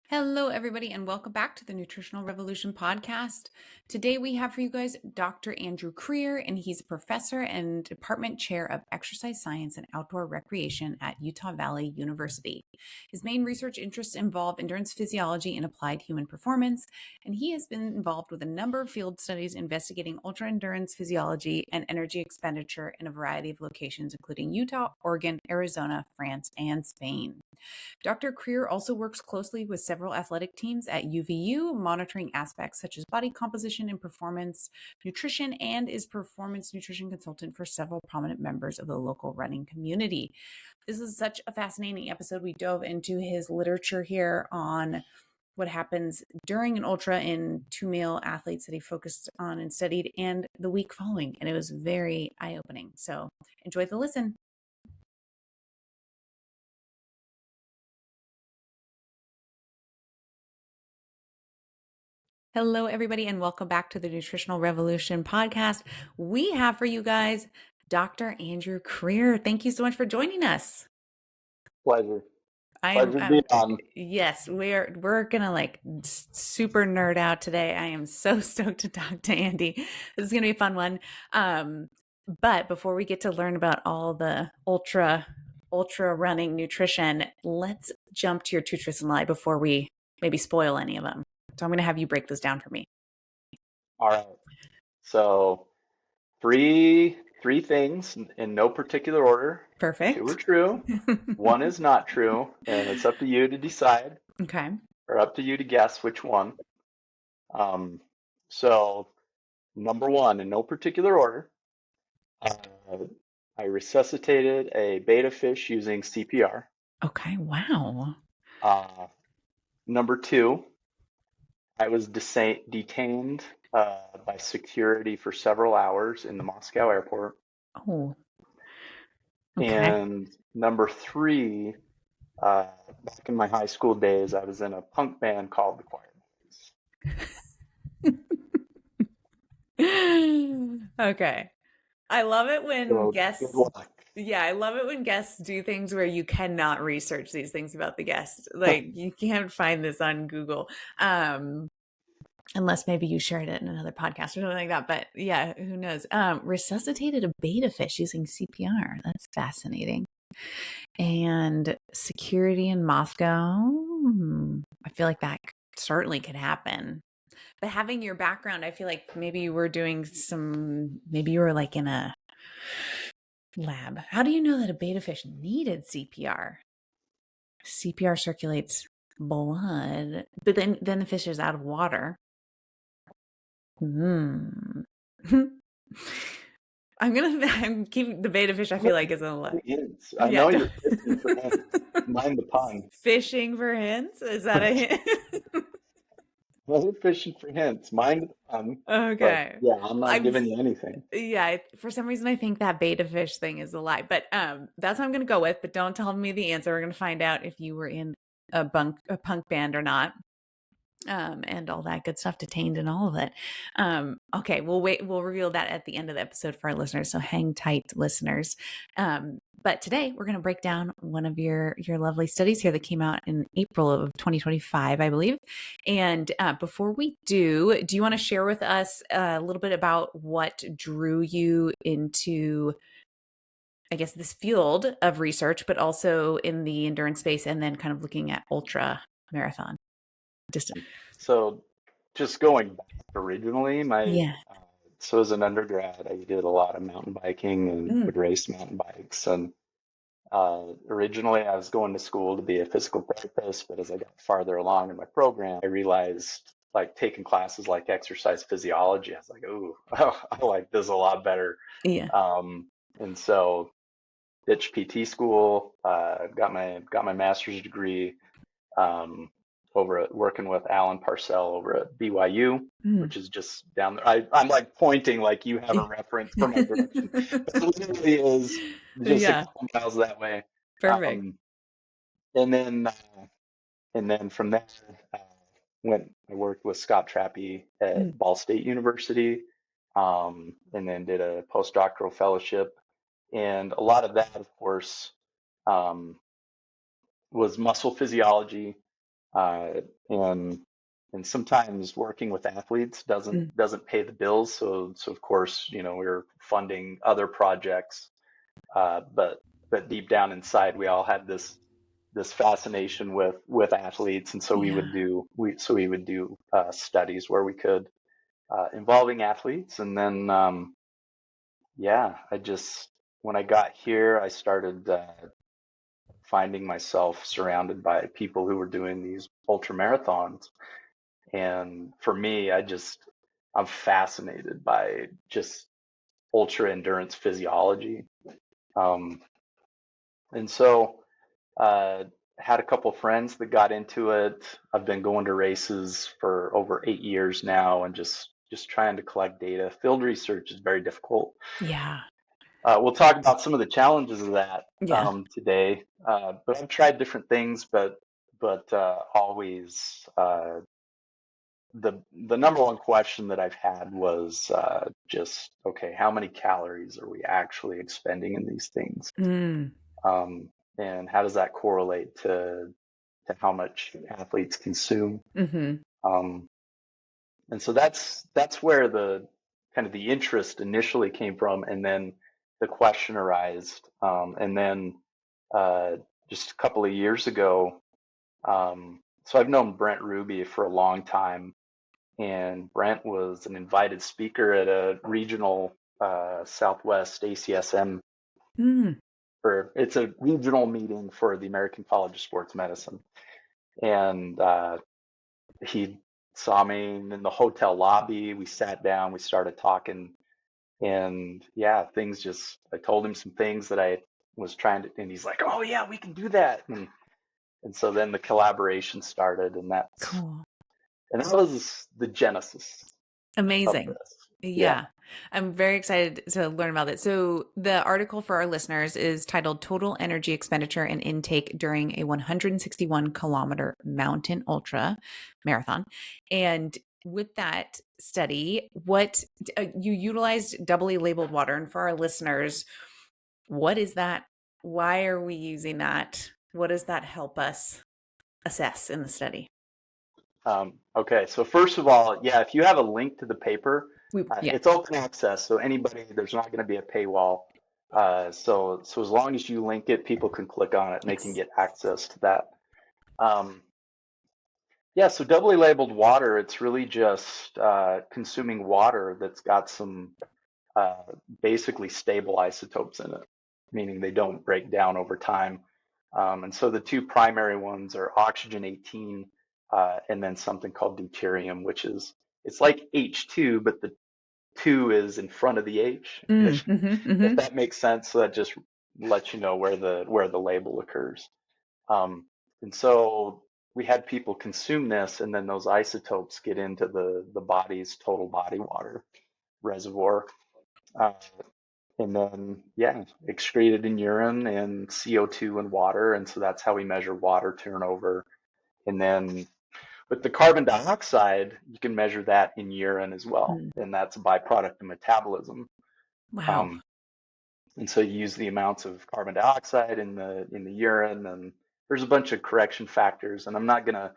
Hello, everybody, and welcome back to the Nutritional Revolution podcast. Today, we have for you guys Dr. Andrew Creer, and he's a professor and department chair of exercise science and outdoor recreation at Utah Valley University. His main research interests involve endurance physiology and applied human performance, and he has been involved with a number of field studies investigating ultra endurance physiology and energy expenditure in a variety of locations, including Utah, Oregon, Arizona, France, and Spain. Dr. Creer also works closely with several athletic teams at UVU, monitoring aspects such as body composition and performance nutrition, and is performance nutrition consultant for several prominent members of the local running community. This is such a fascinating episode. We dove into his literature here on what happens during an ultra in two male athletes that he focused on and studied, and the week following. And it was very eye-opening. So enjoy the listen. Hello, everybody, and welcome back to the Nutritional Revolution podcast. We have for you guys Dr. Andrew Creer. Thank you so much for joining us. Pleasure. I'm Pleasure to be on. yes, we're gonna super nerd out today. I am so stoked to talk to Andy. This is gonna be a fun one. But before we get to learn about all the ultra running nutrition, let's jump to your two truths and lie before we maybe spoil any of them. So I'm gonna have you break this down for me. All right. So three things in no particular order. Perfect. 2 are true, 1 is not true, and it's up to you to decide, Okay. or up to you to guess which one. So number 1, in no particular order, uh, I resuscitated a beta fish using CPR. Okay. Wow. Number 2, I was detained by security for several hours in the Moscow airport. Oh, okay. And number 3, back in my high school days, I was in a punk band called the Choir. Okay. I love it when So good guests, luck. yeah, I love it when guests do things where you cannot research these things about the guest. Like you can't find this on Google. Unless maybe you shared it in another podcast or something like that. But yeah, who knows? Resuscitated a beta fish using CPR. That's fascinating. And security in Moscow. I feel like that certainly could happen. But having your background, I feel like maybe you were doing maybe you were like in a lab. How do you know that a beta fish needed CPR? CPR circulates blood, but then the fish is out of water. Hmm. I'm keeping the beta fish. I feel like is a lot. Hints. I Yeah. know you're fishing for hints. Mind the pun. Fishing for hints? Is that a hint? Well, you're fishing for hints. Mind the pun. But Okay. yeah, I'm not I'm giving you anything. Yeah, for some reason I think that beta fish thing is a lie. But that's what I'm gonna go with. But don't tell me the answer. We're gonna find out if you were in a punk band or not. And all that good stuff, detained and all of it. Okay, we'll reveal that at the end of the episode for our listeners. So hang tight, listeners. But today we're going to break down one of your lovely studies here that came out in April of 2025, I believe. And before we do you want to share with us a little bit about what drew you into, I guess, this field of research, but also in the endurance space, and then kind of looking at ultra marathon distance? So just going back originally, Yeah. so as an undergrad, I did a lot of mountain biking and would race mountain bikes. And originally, I was going to school to be a physical therapist, but as I got farther along in my program, I realized like taking classes like exercise physiology, I was like, ooh, I like this a lot better. Yeah. And so ditched PT school, got my master's degree working with Alan Parcell over at BYU, which is just down there. I'm like pointing like you have a reference for my direction. But it literally is just a Yeah. couple miles that way. Perfect. And then from there, uh, I worked with Scott Trappy at Ball State University, and then did a postdoctoral fellowship. And a lot of that, of course, was muscle physiology, uh, and sometimes working with athletes Mm. doesn't pay the bills. So of course, we were funding other projects, but deep down inside, we all had this fascination with athletes, and so Yeah. we would do studies where we could involving athletes, and then yeah, I just when I got here, I started finding myself surrounded by people who were doing these ultra marathons. And for me, I'm fascinated by just ultra endurance physiology. Um, and so, uh, had a couple friends that got into it. I've been going to races for over 8 years now, and just trying to collect data. Field research is very difficult. Yeah. We'll talk about some of the challenges of that Yeah. today. But I've tried different things, but always the number one question that I've had was just okay, how many calories are we actually expending in these things, Mm. um, and how does that correlate to how much athletes consume? Mm-hmm. Um, and so that's where the kind of the interest initially came from, and then the question arose, and then uh, just a couple of years ago. So I've known Brent Ruby for a long time, and Brent was an invited speaker at a regional Southwest ACSM, Mm. or it's a regional meeting for the American College of Sports Medicine. And he saw me in the hotel lobby. We sat down, we started talking, and yeah, I told him some things that I was trying to, and he's like, oh, yeah, we can do that. And so then the collaboration started, Cool. and that was the genesis of Amazing. this. Yeah. Yeah. I'm very excited to learn about it. So, the article for our listeners is titled Total Energy Expenditure and Intake During a 161-kilometer Mountain Ultra Marathon. And with that study, what you utilized doubly labeled water. And for our listeners, what is that? Why are we using that? What does that help us assess in the study? Okay, so first of all, yeah, if you have a link to the paper, Yeah. it's open access, so there's not going to be a paywall. So as long as you link it, people can click on it and they can Yes. get access to that. Um, yeah, so doubly labeled water, it's really just consuming water that's got some uh, basically stable isotopes in it, meaning they don't break down over time. And so the two primary ones are oxygen 18 and then something called deuterium, which is it's like H2, but the two is in front of the H, Mm, hmm if hmm that makes sense. So that just lets you know where the label occurs. Um, and so we had people consume this, and then those isotopes get into the body's total body water reservoir. Uh, and then, yeah, excreted in urine and CO2 and water. And so that's how we measure water turnover. And then with the carbon dioxide, you can measure that in urine as well. Mm. And that's a byproduct of metabolism. Wow. Um, and so you use the amounts of carbon dioxide in the urine, and there's a bunch of correction factors. And I'm not gonna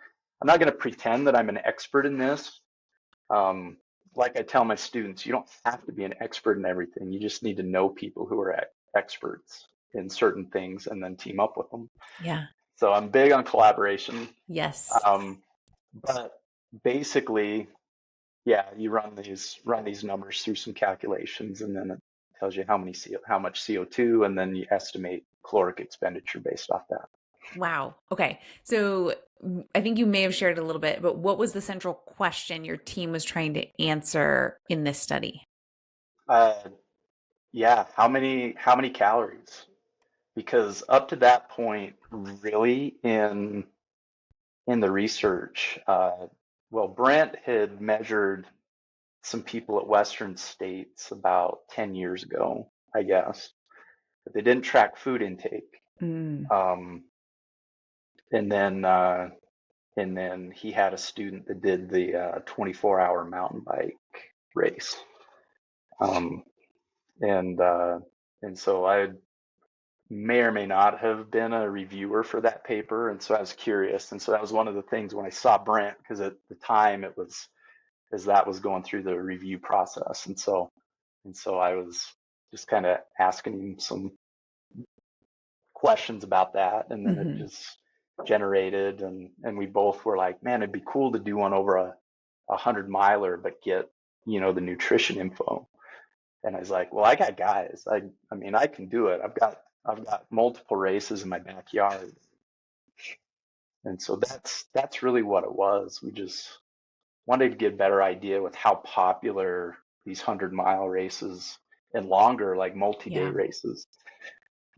pretend that I'm an expert in this. Um, like I tell my students, you don't have to be an expert in everything. You just need to know people who are experts in certain things and then team up with them. Yeah. So I'm big on collaboration. Yes. But basically, yeah, you run these numbers through some calculations, and then it tells you how much CO2, and then you estimate caloric expenditure based off that. Wow. Okay. So I think you may have shared a little bit, but what was the central question your team was trying to answer in this study? Uh, yeah, how many calories? Because up to that point, really in the research, well, Brent had measured some people at Western States about 10 years ago, I guess, but they didn't track food intake. Mm. Um, and then uh, and then he had a student that did the 24-hour mountain bike race. Um, and uh, and so may or may not have been a reviewer for that paper, and so I was curious. And so that was one of the things when I saw Brent, because at the time it was as that was going through the review process, and so I was just kind of asking him some questions about that, and then it Mm-hmm. just generated, and we both were like, man, it'd be cool to do one over a 100 miler, but get the nutrition info. And I was like, well, I got guys. I mean, I can do it. I've got multiple races in my backyard. And so that's really what it was. We just wanted to get a better idea with how popular these 100-mile races and longer, like multi-day Yeah. races,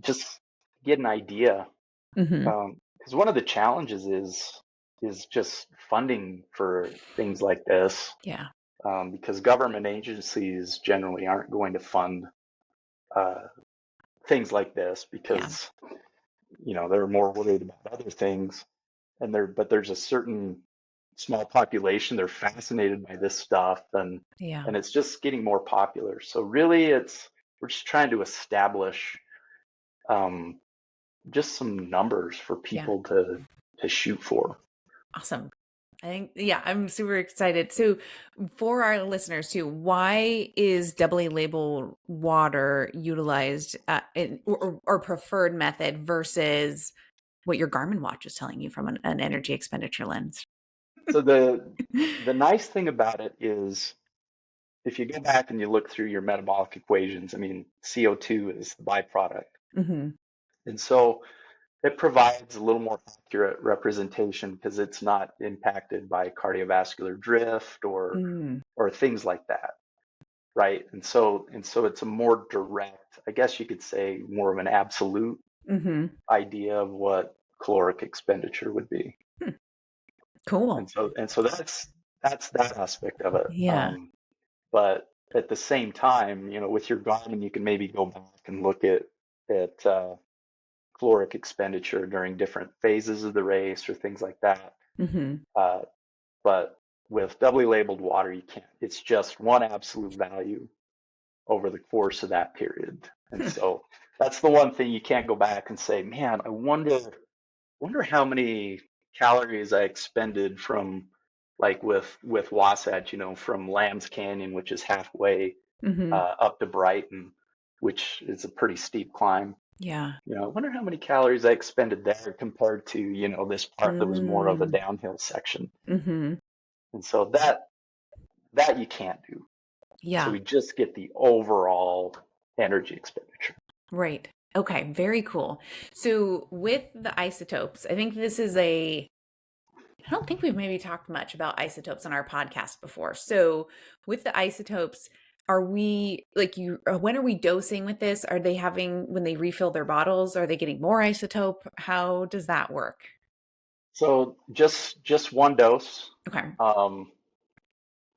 just get an idea. Mm-hmm. Because one of the challenges is just funding for things like this, Yeah. because government agencies generally aren't going to fund uh, things like this Yeah. because they're more worried about other things, but there's a certain small population, they're fascinated by this stuff, Yeah. and it's just getting more popular. So really we're just trying to establish um, just some numbers for Yeah. people to shoot for. Awesome. I think, yeah, I'm super excited. So, for our listeners too, why is doubly labeled water utilized or preferred method versus what your Garmin watch is telling you from an energy expenditure lens? So the nice thing about it is if you go back and you look through your metabolic equations, I mean, CO2 is the byproduct. Hmm. And so it provides a little more accurate representation because it's not impacted by cardiovascular drift Mm. or things like that, right? And so it's a more direct, I guess you could say, more of an absolute Hmm. idea of what caloric expenditure would be. And Cool. so and so that's that aspect of it. Yeah. But at the same time, with your Garmin, you can maybe go back and look at caloric expenditure during different phases of the race or things like that. Hmm. Uh, but with doubly labeled water, you can't. It's just one absolute value over the course of that period. And so that's the one thing you can't go back and say, man, I wonder how many calories I expended from like with Wasatch, from Lambs Canyon, which is halfway Hmm. up to Brighton, which is a pretty steep climb. Yeah. I wonder how many calories I expended there compared to, this part that was more of a Mm. downhill section. Hmm. And so that you can't do. So Yeah. we just get the overall energy expenditure. Right. Okay. Very cool. So, with the isotopes, I think this is I don't think we've maybe talked much about isotopes on our podcast before. So, with the isotopes, are we like when are we dosing with this? Are they having, when they refill their bottles, are they getting more isotope? How does that work? So just one dose. Okay. Um,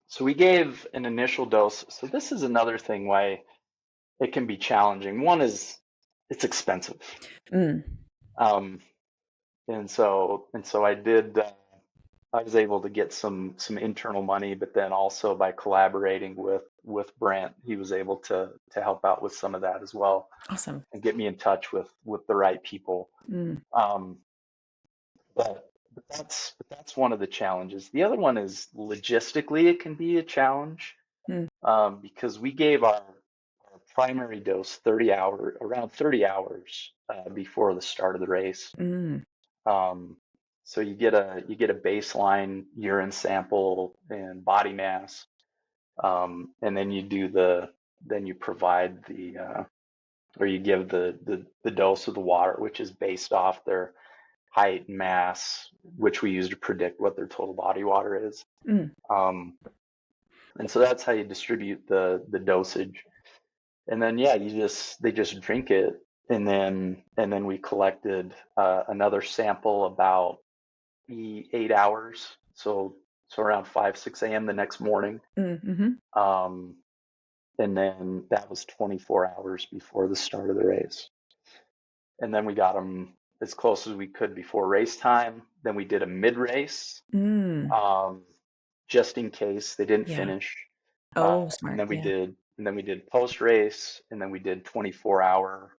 so we gave an initial dose. So this is another thing why it can be challenging. One is it's expensive. Mm. Um, and so I was able to get some internal money, but then also by collaborating with Brent, he was able to help out with some of that as well Awesome. and get me in touch with the right people. Mm. Um, but that's one of the challenges. The other one is logistically it can be a challenge, Mm. because we gave our primary dose around 30 hours before the start of the race. Mm. Um, so you get a baseline urine sample and body mass, and then you provide or you give the dose of the water, which is based off their height and mass, which we use to predict what their total body water is. Mm. Um, and so that's how you distribute the dosage. And then yeah, they just drink it, and then we collected another sample about 8 hours, so around 5-6 a.m. the next morning. Mm. Hmm. Um, and then that was 24 hours before the start of the race. And then we got them as close as we could before race time. Then we did a mid race, Mm. um, just in case they didn't Yeah. finish. Oh, And smart. then we Yeah. did, and then we did post race, and then we did 24-hour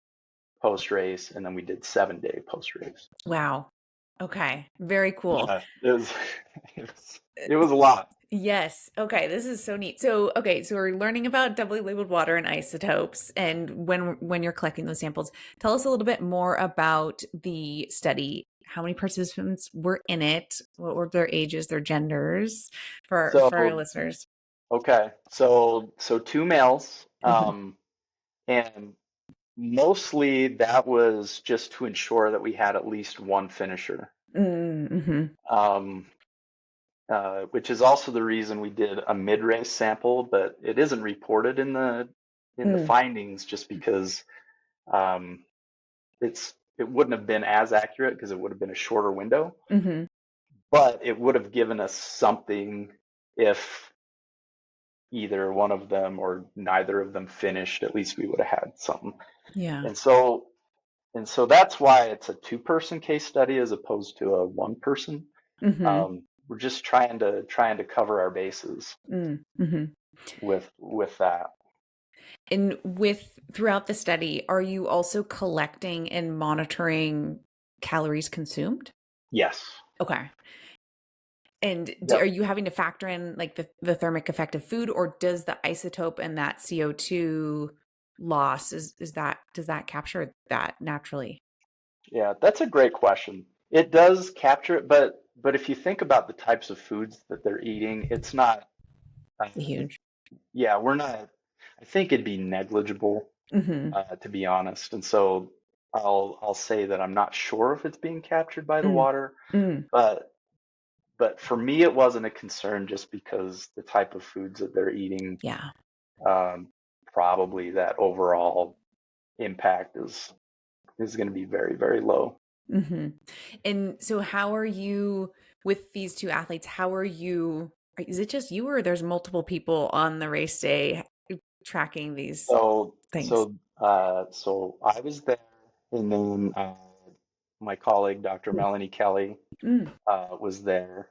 post race, and then we did 7 day post race. Wow. Okay. Very cool. Yeah, it was, it was a lot. Yes. Okay. This is so neat. So, okay, so we're learning about doubly labeled water and isotopes, and when you're collecting those samples, tell us a little bit more about the study. How many participants were in it? What were their ages, their genders, for our So, listeners? okay, so two males, Hmm. and mostly that was just to ensure that we had at least one finisher. Mm-hmm. Um, which is also the reason we did a mid-race sample, but it isn't reported in the findings just because um, it wouldn't have been as accurate because it would have been a shorter window, Mm-hmm. but it would have given us something if either one of them or neither of them finished. At least we would have had something. Yeah. And so that's why it's a two-person case study as opposed to a one-person. Mm-hmm. We're just trying to cover our bases Mm-hmm. with that. And with throughout the study, are you also collecting and monitoring calories consumed? Yes. Okay. And are Yep. you having to factor in like the thermic effect of food, or does the isotope and that CO2 loss is that does that capture that naturally? Yeah, that's a great question. It does capture it, but if you think about the types of foods that they're eating, it's not. Uh, Huge. yeah, we're not. I think it'd be negligible, Mm-hmm. to be honest. And so I'll say that I'm not sure if it's being captured by the Mm. water, Mm. but for me it wasn't a concern just because the type of foods that they're eating, Yeah. um, probably that overall impact is going to be very, very low. Mm-hmm. And so how are you with these two athletes? How are you, is it just you or there's multiple people on the race day tracking these So things? so I was there, and then my colleague Dr. Melanie Kelly Mm. was there,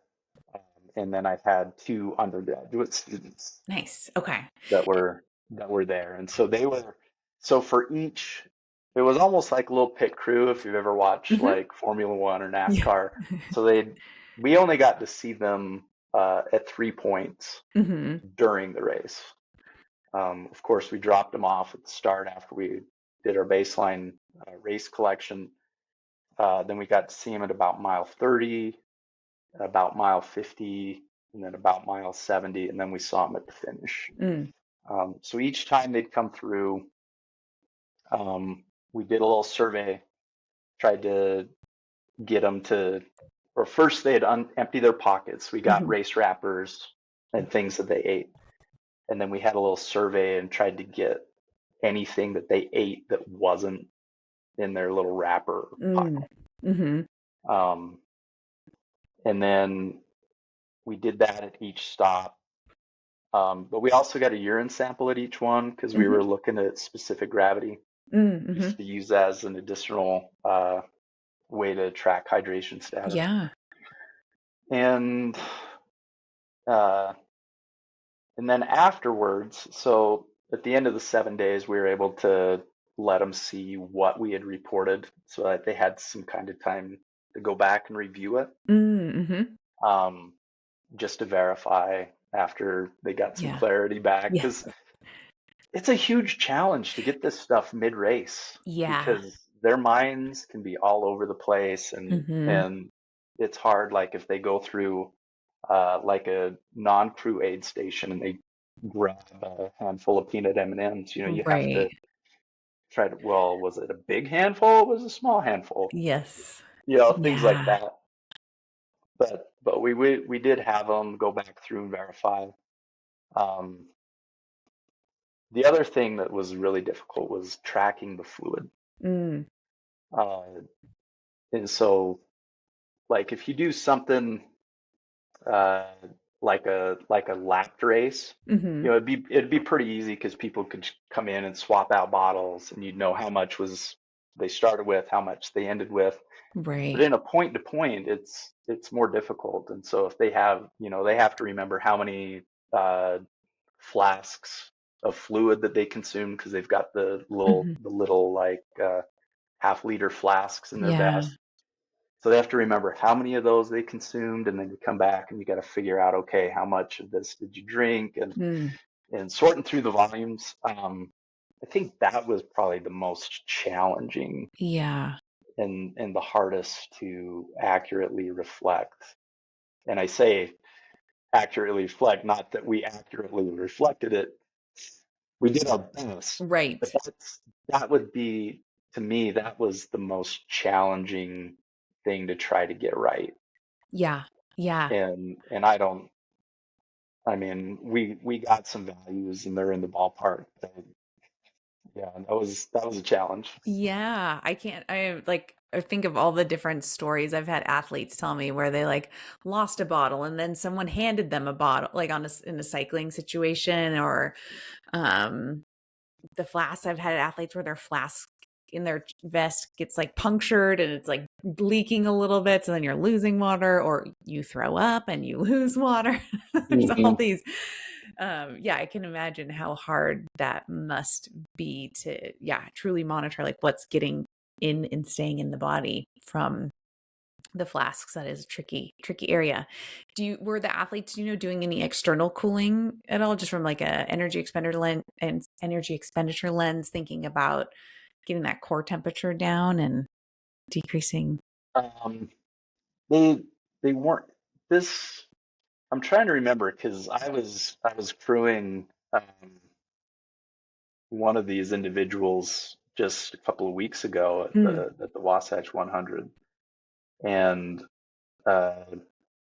um, and then I had two undergraduate students Nice. Okay. that were there, and so they were so for each. It was almost like a little pit crew if you've ever watched Hmm. like Formula One or Yeah. NASCAR. So we only got to see them at 3 points Hmm. during the race. Of course, we dropped them off at the start after we did our baseline race collection. Then we got to see them at about mile 30, about mile 50, and then about mile 70, and then we saw them at the finish. Mm. So each time they'd come through, we did a little survey, tried to get them to, or first they'd empty their pockets. We got Hmm. race wrappers and things that they ate. And then we had a little survey and tried to get anything that they ate that wasn't in their little wrapper Mm. pile. Hmm. Um, and then we did that at each stop. But we also got a urine sample at each one because we Hmm. were looking at specific gravity Hmm. just to use as an additional way to track hydration status. Yeah. And uh, and then afterwards, so at the end of the 7 days, we were able to let them see what we had reported so that they had some kind of time to go back and review it, Hmm. um, just to verify after they got some Yeah. clarity back. Yeah. Because it's a huge challenge to get this stuff mid-race Yeah. because their minds can be all over the place, Hmm. and it's hard. Like if they go through like a non-crew aid station and they grab a handful of peanut M&Ms, you have to Right. try to, well, was it a big handful? Or was it a small handful? Yes. Things like Yeah. that. But we did have them go back through and verify. Um, the other thing that was really difficult was tracking the fluid. Mm. Uh, and so, like, if you do something uh, like a lap race, Hmm. it'd be pretty easy because people could come in and swap out bottles, and you'd know how much was they started with, how much they ended with. But Right. in a point to point, it's more difficult. And so if they have, they have to remember how many uh, flasks of fluid that they consume because they've got Hmm. the little like half-liter flasks in their Yeah. vest. So they have to remember how many of those they consumed, and then you come back and you got to figure out, okay, how much of this did you drink, Mm. and sorting through the volumes. I think that was probably the most challenging Yeah. and the hardest to accurately reflect. And I say accurately reflect, not that we accurately reflected it. We did our best, but Right. that would be, to me, that was the most challenging thing to try to get right. Yeah. Yeah. And I don't, I mean, we got some values and they're in the ballpark. But yeah, that was a challenge. Yeah, I can't. I think of all the different stories I've had athletes tell me where they like lost a bottle and then someone handed them a bottle, like in a cycling situation, or um, the flask. I've had athletes where their flask in their vest gets like punctured and it's like leaking a little bit, so then you're losing water, or you throw up and you lose water. There's all Hmm. these. Yeah, I can imagine how hard that must be to, yeah, truly monitor like what's getting in and staying in the body from the flasks. That is a tricky area. Were the athletes, doing any external cooling at all, just from like a energy expenditure lens, thinking about getting that core temperature down and decreasing? Um, they they weren't this. I'm trying to remember because I was crewing one of these individuals just a couple of weeks ago Mm, at the Wasatch 100, and uh,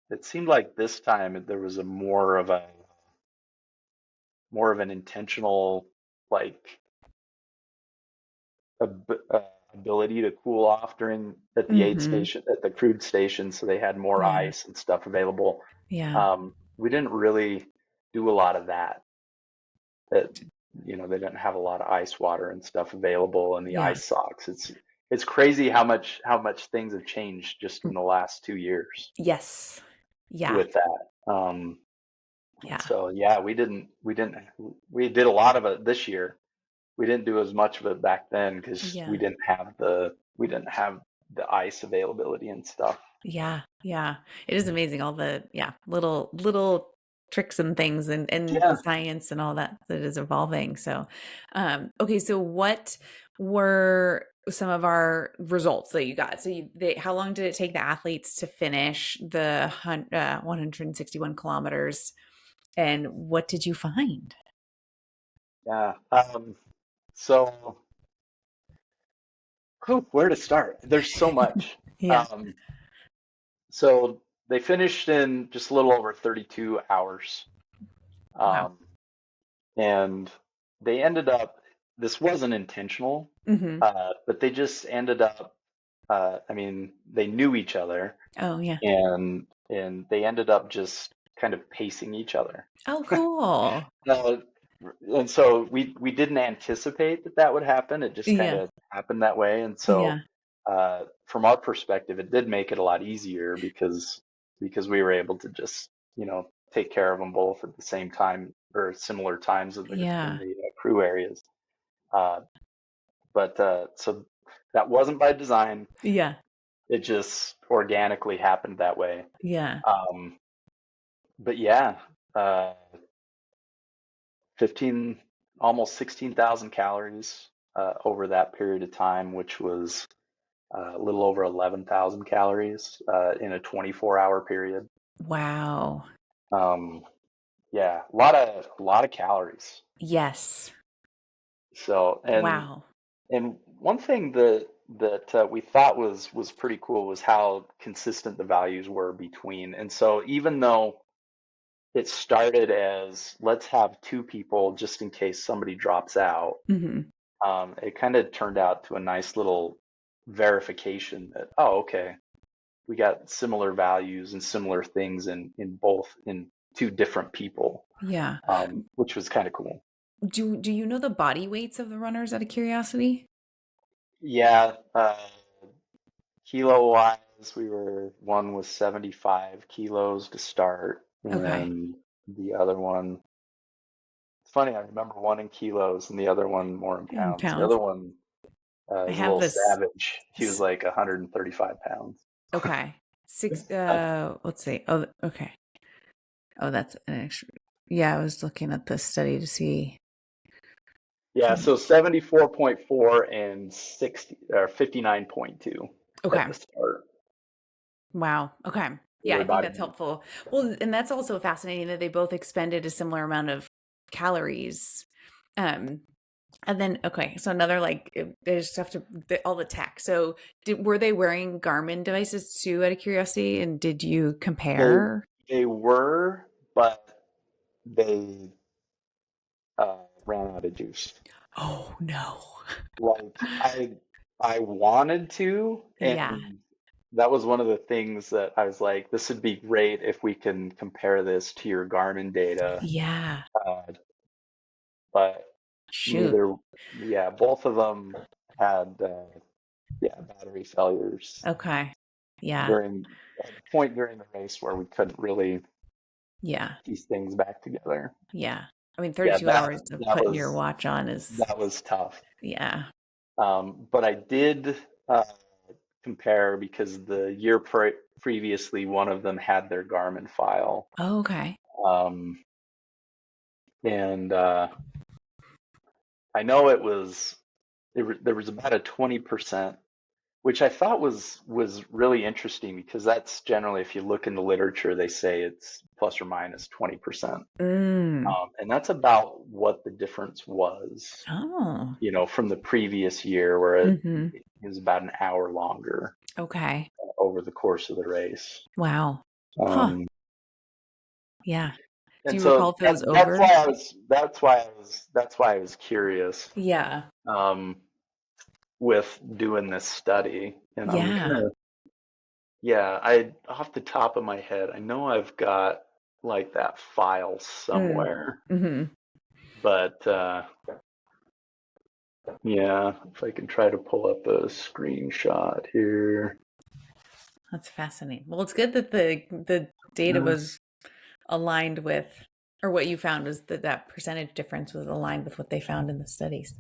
it seemed like this time there was a more of an intentional like ability to cool off during at the aid mm-hmm. station at the crude station, so they had more Yeah. ice and stuff available. Yeah. We didn't really do a lot of that. That they didn't have a lot of ice water and stuff available, and the Yeah. ice socks. It's crazy how much things have changed just in the last 2 years Yes. Yeah. with that. And Yeah. so yeah, we did a lot of it this year. We didn't do as much of it back then because Yeah. we didn't have the ice availability and stuff. Yeah, yeah. It is amazing all the, yeah, little tricks and things and the Yeah. science and all that is evolving. So, okay, so what were some of our results that you got? So how long did it take the athletes to finish the 161 kilometers, and what did you find? Yeah. So where to start? There's so much. Yeah. Um, so they finished in just a little over 32 hours. Wow. Um, and they ended up, this wasn't intentional, Hmm. but they just ended up, I mean, they knew each other Oh, yeah. and they ended up just kind of pacing each other. Oh, cool. Uh, and so we didn't anticipate that that would happen. It just kind Yeah. of happened that way. And so Yeah. from our perspective, it did make it a lot easier because we were able to just take care of them both at the same time or similar times in Yeah. the crew areas. Uh, but so that wasn't by design. Yeah. It just organically happened that way. Yeah. Um, but yeah, uh, 15, almost 16,000 calories over that period of time, which was a little over 11,000 calories in a 24-hour period. Wow. Um, yeah, a lot of calories. Yes. So Wow. and one thing that we thought was pretty cool was how consistent the values were between. And so even though it started as let's have two people just in case somebody drops out, Mhm. it kind of turned out to a nice little verification that, oh, okay, we got similar values and similar things in two different people, Yeah. which was kind of cool. Do you know the body weights of the runners, out of curiosity? Yeah, kilo wise, one was 75 kilos to start, Okay. and the other one, it's funny, I remember one in kilos and the other one more in In pounds. The pounds. other one I He's a have little this. savage. He was like 135 pounds. Okay. Let's see. Oh, okay. Oh, that's an extra. Yeah, I was looking at this study to see Yeah, from. so 74.4 and 60 or 59.2 at Okay. the start. Wow. Okay. They Yeah, were I think about that's helpful. Well, and that's also fascinating that they both expended a similar amount of calories. Um, and then okay, so another like there's stuff to all the tech. So were they wearing Garmin devices too out of curiosity? And did you they compare? they were, but they ran out of juice. Oh no. Like I wanted to, Yeah. and that was one of the things that I was like, this would be great if we can compare this to your Garmin data. Yeah. Uh, but Shoot. neither, yeah, both of them had battery failures Okay. Yeah. during at the point during the race where we couldn't really Yeah. piece things back together. Yeah. I mean, Yeah, 32 hours of that putting your was watch on is, that was tough. yeah. But I did compare because the year previously, one of them had their Garmin file, Oh, okay. um, and I know there was about a 20%, which I thought was really interesting because that's generally, if you look in the literature, they say it's plus or minus 20%. Mm. And that's about what the difference was, Oh. from the previous year where Mm-hmm. it was about an hour longer Okay. over the course of the race. Wow. Huh. Um, Yeah. Do and you recall so if it was over? that's why I was curious, Yeah. um, with doing this study. And I'm Yeah. gonna, yeah, I off the top of my head, I know I've got like that file Mm. somewhere, Mm-hmm. but yeah, if I can try to pull up a screenshot here. That's fascinating. Well, it's good that the data Uh, was aligned with, or what you found was that that percentage difference was aligned with what they found in the studies.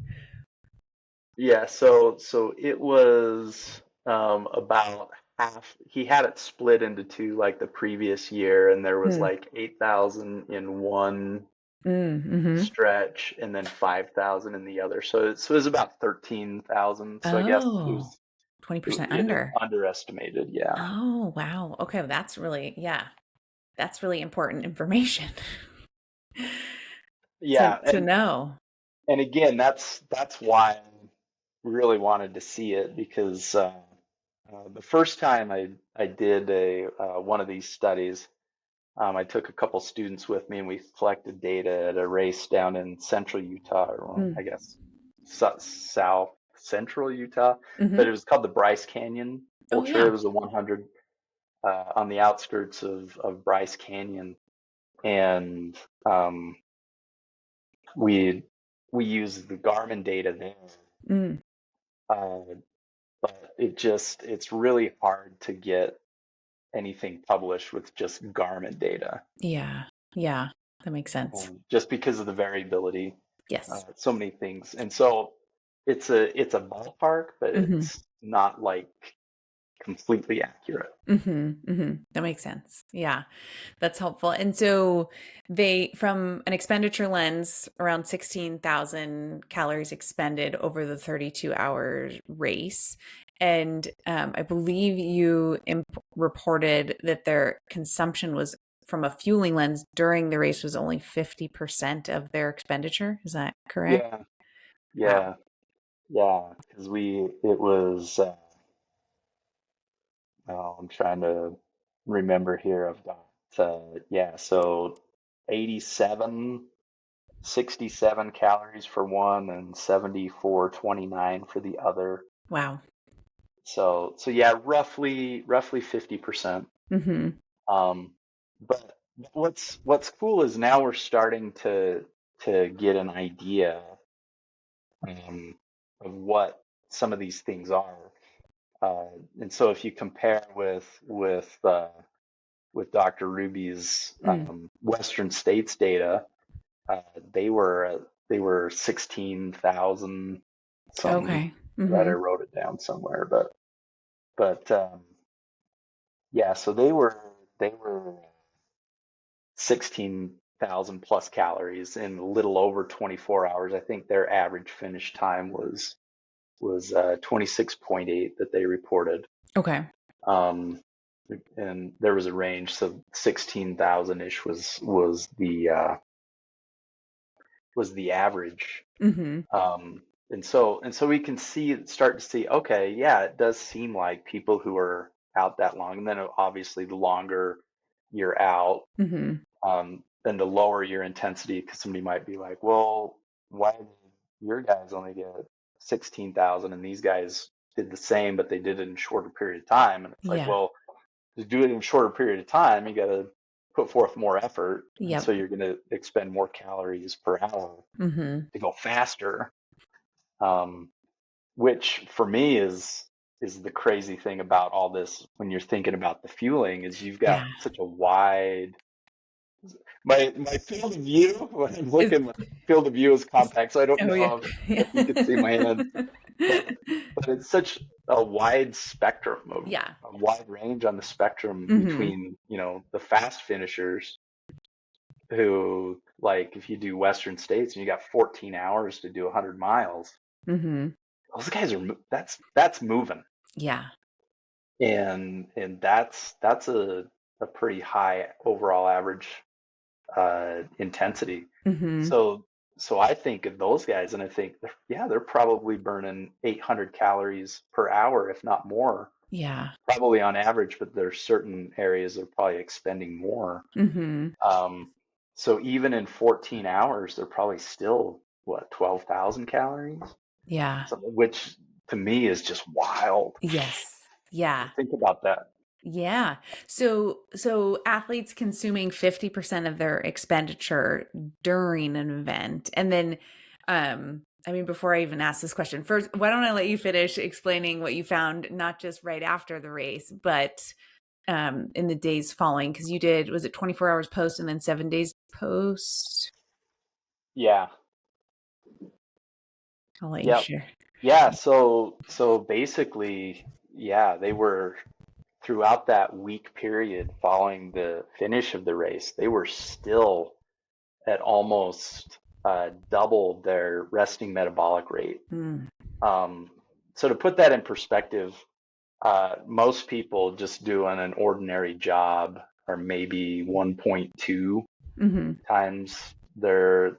Yeah, so it was about half. He had it split into two, like the previous year, and there was Mm. like 8,000 in one Mm-hmm. stretch, and then 5,000 in the other. So it was about 13,000. So I guess Oh, 20% it had under. underestimated. Yeah, Oh, wow. Okay, well, yeah, that's really important information yeah, to know. and again, that's why I really wanted to see it because the first time I did a one of these studies. I took a couple students with me and we collected data at a race down in central Utah, or well, Mm. I guess south central Utah, but Mm-hmm. it was called the Bryce Canyon Oh, Ultra. It yeah. was a 100 on the outskirts of Bryce Canyon, and we we used the Garmin data there, Mm. uh, but it's really hard to get anything published with just Garmin data, Yeah. Yeah. That makes sense. just because of the variability, Yes. so many things. And so it's a ballpark, but Mm-hmm. it's not like completely accurate. Mm-hmm. Mm-hmm. That makes sense. Yeah. That's helpful. And so they, from an expenditure lens, around 16,000 calories expended over the 32-hour race. And I believe you reported that their consumption was, from a fueling lens during the race, was only 50% of their expenditure. Is that correct? Yeah, Wow. yeah, yeah. Because it was. I'm trying to remember here. I've got yeah. So 87, 67 calories for one, and 74.29 for the other. Wow. So yeah, roughly 50%. Mm-hmm. Um, but what's cool is now we're starting to get an idea of what some of these things are. Uh, and so if you compare with Dr. Ruby's Mm. Western States data, uh, they were they were 16,000 something Okay. Glad I Mm-hmm. wrote it down somewhere, but yeah, so they were 16,000 plus calories in a little over 24 hours. I think their average finish time was 26.8 that they reported. Okay. Um, and there was a range, so 16,000-ish was the average. Mm-hmm. And so we can start to see, okay, yeah, it does seem like people who are out that long, and then obviously the longer you're out, Mm-hmm. then the lower your intensity, because somebody might be like, well, why did your guys only get 16,000 and these guys did the same, but they did it in a shorter period of time? And it's like, Yeah. well, to do it in a shorter period of time, you got to put forth more effort. And so Yep. you're going to expend more calories per hour Mm-hmm. to go faster, um, which for me is the crazy thing about all this when you're thinking about the fueling is you've got Yeah. such a wide my field of view when I'm Is, looking, my field of view is compact, so I don't oh yeah. know if you could see my hand, but it's such a wide spectrum of Yeah. a wide range on the spectrum Mm-hmm. between, the fast finishers who, like, if you do Western States and you got 14 hours to do 100 miles, Mm-hmm. those guys that's moving, Yeah. and that's a pretty high overall average intensity. Mm-hmm. So so I think of those guys and I think, yeah, they're probably burning 800 calories per hour, if not more, Yeah. probably on average, but there's certain areas that are probably expending more. Mm-hmm. Um, so even in 14 hours, they're probably still, what, 12,000 calories? Yeah. Something which to me is just wild. Yes. Yeah. Think about that. Yeah. So athletes consuming 50% of their expenditure during an event. And then I mean before I even ask this question, first why don't I let you finish explaining what you found not just right after the race, but in the days following, because you did, was it 24 hours post and then 7 days post? Yeah. I'll let you Yep. share. Yeah. So basically, yeah, they were throughout that week period following the finish of the race, they were still at almost double their resting metabolic rate. Mm, Um, so to put that in perspective, most people just doing an ordinary job are maybe 1.2 mm-hmm. times their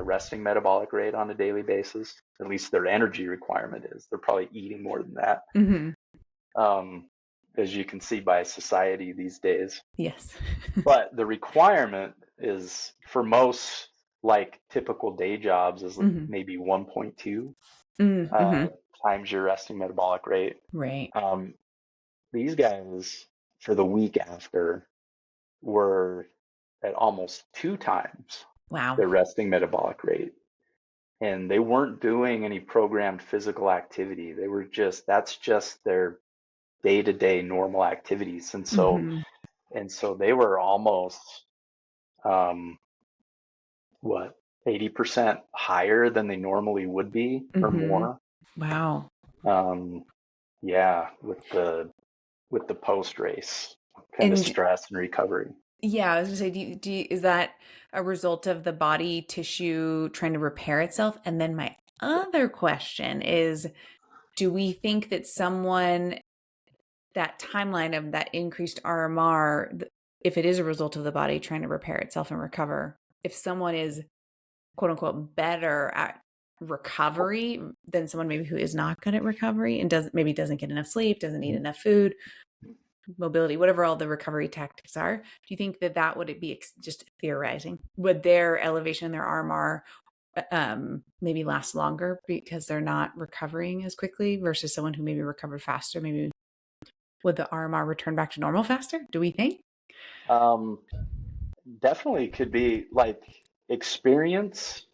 resting metabolic rate on a daily basis. At least their energy requirement is. They're probably eating more than that, Mm-hmm. um, as you can see by society these days. Yes. But the requirement is for most, like, typical day jobs is Mm-hmm. maybe 1.2 Mm-hmm. times your resting metabolic rate. Right. Um, these guys for the week after were at almost two times Wow. their resting metabolic rate. And they weren't doing any programmed physical activity. That's just their day-to-day normal activities. Mm-hmm. And so they were almost, um, what, 80% higher than they normally would be or Mm-hmm. more. Wow. Um, yeah, with the post race kind of And stress and recovery. yeah, I was gonna say, is that a result of the body tissue trying to repair itself? And then my other question is, do we think that someone, that timeline of that increased RMR, if it is a result of the body trying to repair itself and recover, if someone is quote unquote better at recovery than someone maybe who is not good at recovery and doesn't get enough sleep, doesn't eat enough food, mobility, whatever all the recovery tactics are, do you think that that would it be just theorizing? Would their elevation in their RMR maybe last longer because they're not recovering as quickly versus someone who maybe recovered faster? Maybe would the RMR return back to normal faster? Do we think? Um, Definitely could be, like, experience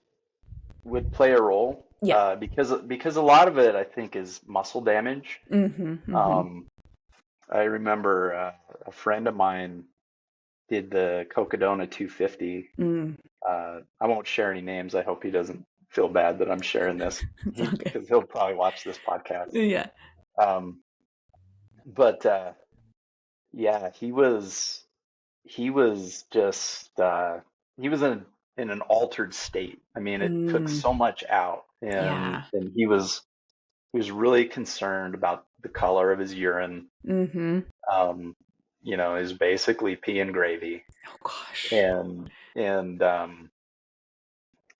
would play a role, Yeah. because a lot of it I think is muscle damage. Mm-hmm. Mm-hmm. Um, I remember a friend of mine did the Cocodona 250. Mm. I won't share any names. I hope he doesn't feel bad that I'm sharing this It's all good. because he'll probably watch this podcast. Yeah. Um, but yeah, he was just he was in an altered state. I mean, it took Mm, so much out, yeah. and he was really concerned about the color of his urine. Mm-hmm. Um, you know, is basically pea and gravy, Oh gosh. and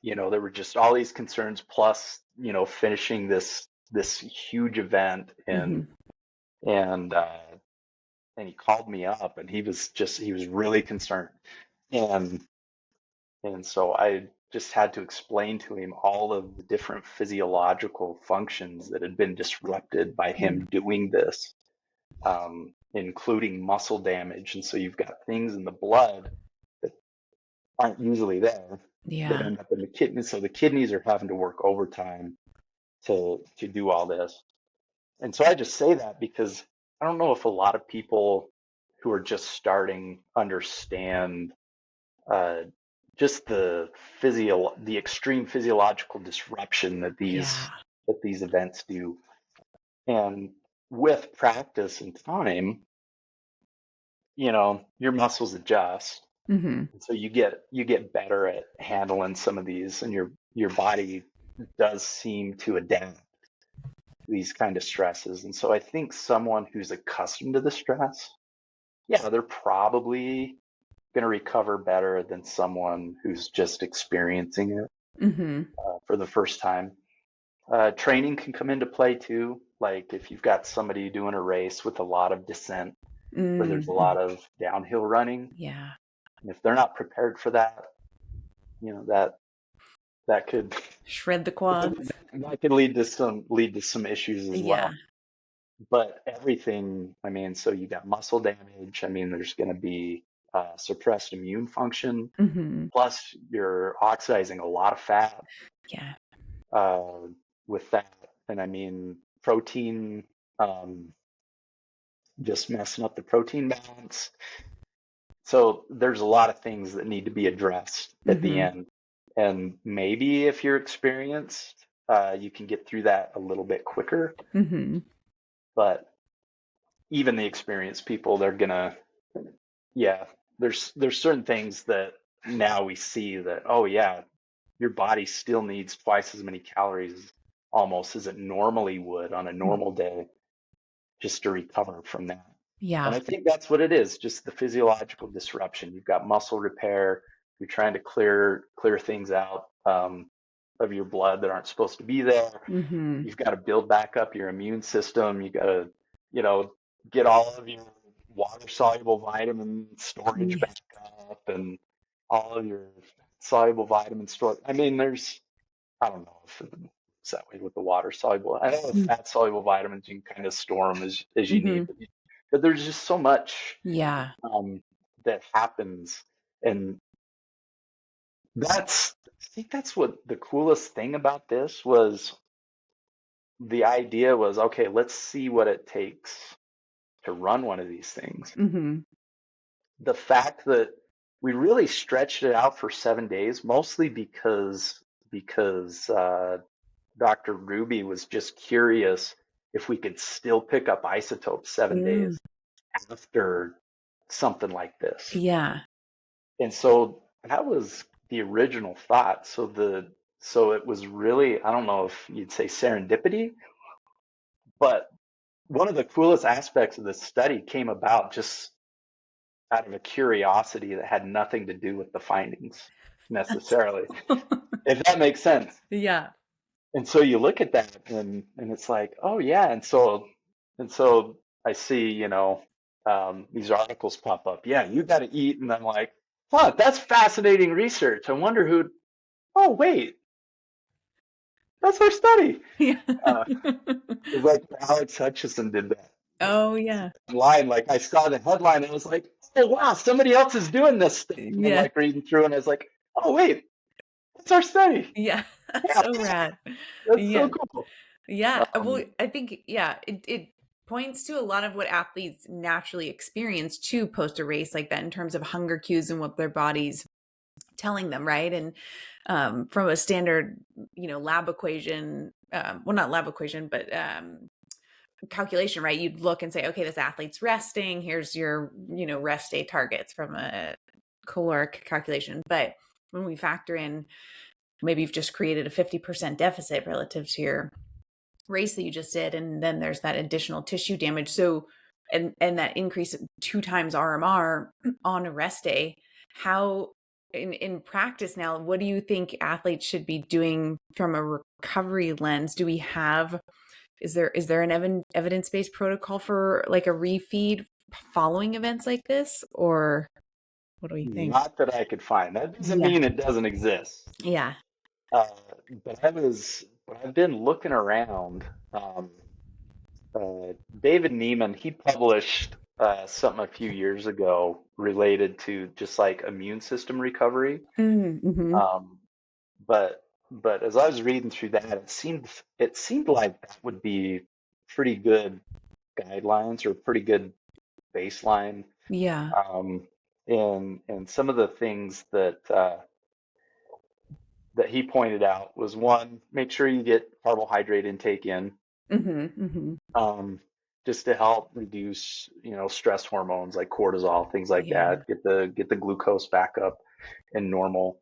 you know, there were just all these concerns. Plus, you know, finishing this huge event, Mm-hmm. and uh, and he called me up, and he was really concerned, and and so I just had to explain to him all of the different physiological functions that had been disrupted by Mm-hmm. him doing this, including muscle damage. And so you've got things in the blood that aren't usually there that Yeah. end up in the kidneys. So the kidneys are having to work overtime to do all this. And so I just say that because I don't know if a lot of people who are just starting understand uh, just the extreme physiological disruption Yeah. that these events do. And with practice and time, you know, your muscles adjust. Mm-hmm. And so you get better at handling some of these, and your body does seem to adapt to these kind of stresses. And so I think someone who's accustomed to the stress, yeah, they're probably going to recover better than someone who's just experiencing it Mm-hmm. for the first time. Training can come into play too. Like if you've got somebody doing a race with a lot of descent where there's a Mm-hmm. lot of downhill running, Yeah. and if they're not prepared for that, you know, that could Shred the quads. that could lead to some issues as Yeah. well. But everything, I mean, so you got muscle damage. I mean, there's going to be suppressed immune function. Mm-hmm. Plus, you're oxidizing a lot of fat Yeah. uh, with that, and I mean, protein, um, just messing up the protein balance. So there's a lot of things that need to be addressed at the Mm-hmm. end. And maybe if you're experienced, you can get through that a little bit quicker. Mm-hmm. But even the experienced people, they're gonna, yeah, there's certain things that now we see that, oh yeah, your body still needs twice as many calories almost as it normally would on a normal day just to recover from that. And Yeah. I think that's what it is, just the physiological disruption. You've got muscle repair, you're trying to clear things out of your blood that aren't supposed to be there. Mm-hmm. You've got to build back up your immune system. You got to, you know, get all of your water soluble vitamin storage back Yes. up and all of your soluble vitamin storage. I mean, I don't know if it's that way with the water soluble. I know with fat soluble vitamins, you can kind of store them as you Mm-hmm. need, but there's just so much Yeah. that happens. And I think that's what the coolest thing about this was. The idea was, okay, let's see what it takes to run one of these things. Mm-hmm. The fact that we really stretched it out for 7 days, mostly because Dr. Ruby was just curious if we could still pick up isotopes 7 days Mm. after something like this. Yeah. And so that was the original thought. So it was really, I don't know if you'd say serendipity, but one of the coolest aspects of this study came about just out of a curiosity that had nothing to do with the findings necessarily, if that makes sense. Yeah. And so you look at that and it's like, oh yeah. And so I see, you know, these articles pop up. Yeah, you got to eat. And I'm like, huh, that's fascinating research. I wonder who, oh wait, that's our study. Yeah. Uh, it's like Alex Hutchison did that Oh yeah. line. Like I saw the headline and I was like, oh wow, somebody else is doing this stuff. And I'm Yeah. like reading through and I was like, oh wait, that's our study. Yeah. That's Yeah, so rad. that's so Yeah. cool. Yeah. Well, Um, I think, yeah, it points to a lot of what athletes naturally experience too post a race like that in terms of hunger cues and what their bodies telling them, right? And from a standard, lab equation, well, not lab equation, but calculation, right? You'd look and say, okay, this athlete's resting. Here's your, rest day targets from a caloric calculation. But when we factor in, maybe you've just created a 50% deficit relative to your race that you just did, and then there's that additional tissue damage. So, and that increase 2 times RMR on a rest day. How in practice now, what do you think athletes should be doing from a recovery lens? Do we have is there an evidence-based protocol for like a refeed following events like this, or what do we think? Not that I could find. That doesn't Yeah. mean it doesn't exist. Yeah. Uh, but I've been looking around. Um, David Neiman, he published something a few years ago related to just like immune system recovery. Mm-hmm. Um, but but as I was reading through that, it seemed like that would be pretty good guidelines or pretty good baseline. Yeah. Um, and some of the things that he pointed out was one, make sure you get carbohydrate intake in, Mm-hmm. Mm-hmm. um, just to help reduce, stress hormones like cortisol, things like Yeah. that. Get the glucose back up and normal.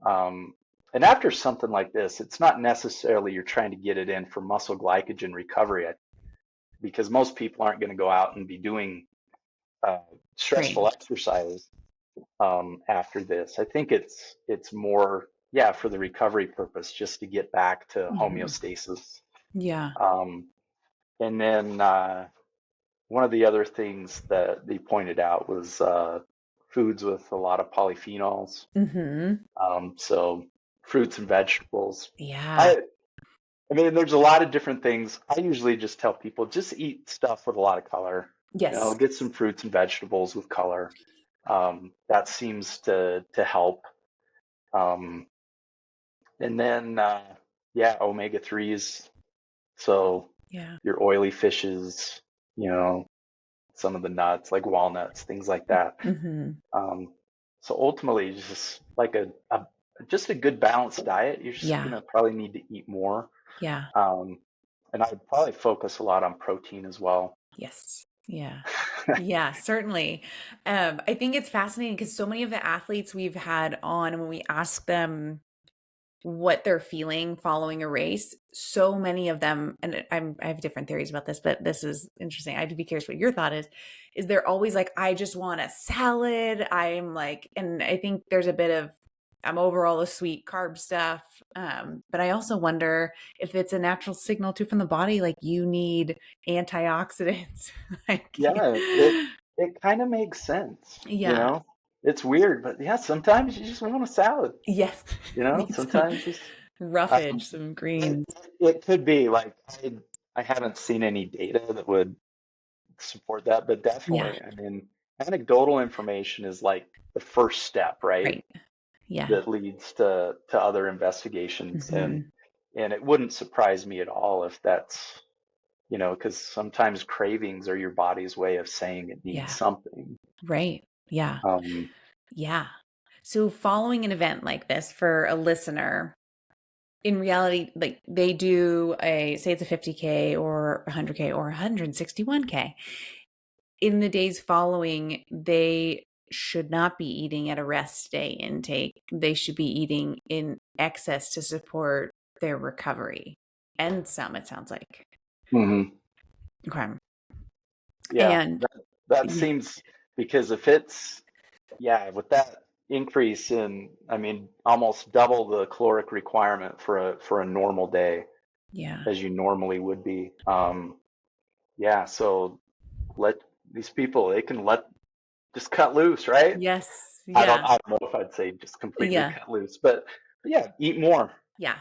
Um, and after something like this, it's not necessarily you're trying to get it in for muscle glycogen recovery, because most people aren't going to go out and be doing uh, Right. stressful exercise after this. I think it's more, yeah, for the recovery purpose, just to get back to Mm-hmm. homeostasis. Yeah. Um, and then one of the other things that they pointed out was foods with a lot of polyphenols. Mm-hmm. So fruits and vegetables. Yeah. I I mean, there's a lot of different things. I usually just tell people just eat stuff with a lot of color. Yes. Get some fruits and vegetables with color. That seems to help. Um, and then yeah, omega threes. So Yeah. your oily fishes, you know, some of the nuts like walnuts, things like that. Mm-hmm. Um, so ultimately, just like a just a good balanced diet. You're just Yeah. gonna probably need to eat more. Yeah. Um, and I would probably focus a lot on protein as well. Yes. Yeah. Yeah, certainly. I think it's fascinating because so many of the athletes we've had on, when we ask them what they're feeling following a race, so many of them, and I have different theories about this, but this is interesting. I'd be curious what your thought is they're always like, I just want a salad. I'm like, and I think there's a bit of, I'm over all the sweet carb stuff. But I also wonder if it's a natural signal too from the body, like you need antioxidants. Like, Yeah, it kind of makes sense, yeah, It's weird, but yeah, sometimes you just want a salad, yes, need some Sometimes just roughage, um, some it, greens. it could be like I haven't seen any data that would support that, but Yeah, definitely, I mean, anecdotal information is like the first step, right? right. Yeah. That leads to other investigations, and Hmm. it wouldn't surprise me at all if that's, because sometimes cravings are your body's way of saying it needs Yeah. something. Right. Yeah. Um, Yeah. So following an event like this for a listener, in reality, like they do say it's a 50K or 100K or 161K. In the days following, they should not be eating at a rest day intake. They should be eating in excess to support their recovery and some, it sounds like. mhm. Okay. Yeah, And that yeah, seems, because if it's, yeah, with that increase in, I mean, almost double the caloric requirement for a normal day yeah. as you normally would be. Yeah, so let these people, they can just cut loose, right? Yes. I don't Yeah. I don't know if I'd say just completely Yeah. cut loose, but yeah, eat more. Yeah.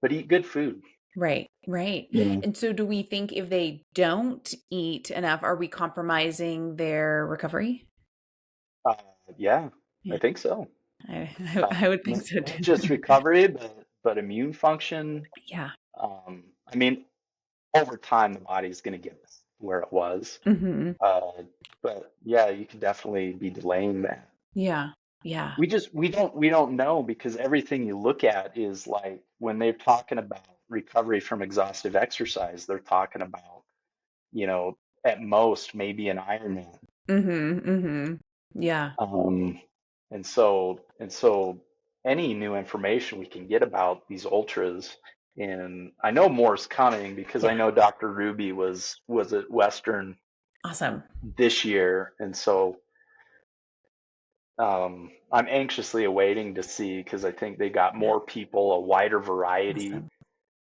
But eat good food. Right, right. Yeah. And so do we think if they don't eat enough, are we compromising their recovery? Uh, yeah, I Yeah, think so. I would think Not, so not too. just recovery, but immune function. Yeah. I mean, over time, the body's going to get where it was. Hmm. Uh, but yeah, you could definitely be delaying that. Yeah. Yeah. We don't know, because everything you look at is like, when they're talking about recovery from exhaustive exercise, they're talking about, you know, at most maybe an Ironman. Mhm. Mhm. Yeah. Um, and so any new information we can get about these ultras, and I know more's coming, because I Yeah. know Dr. Ruby was at Western Awesome. this year, and so I'm anxiously awaiting to see, because I think they got Yeah. more people, a wider variety, Awesome.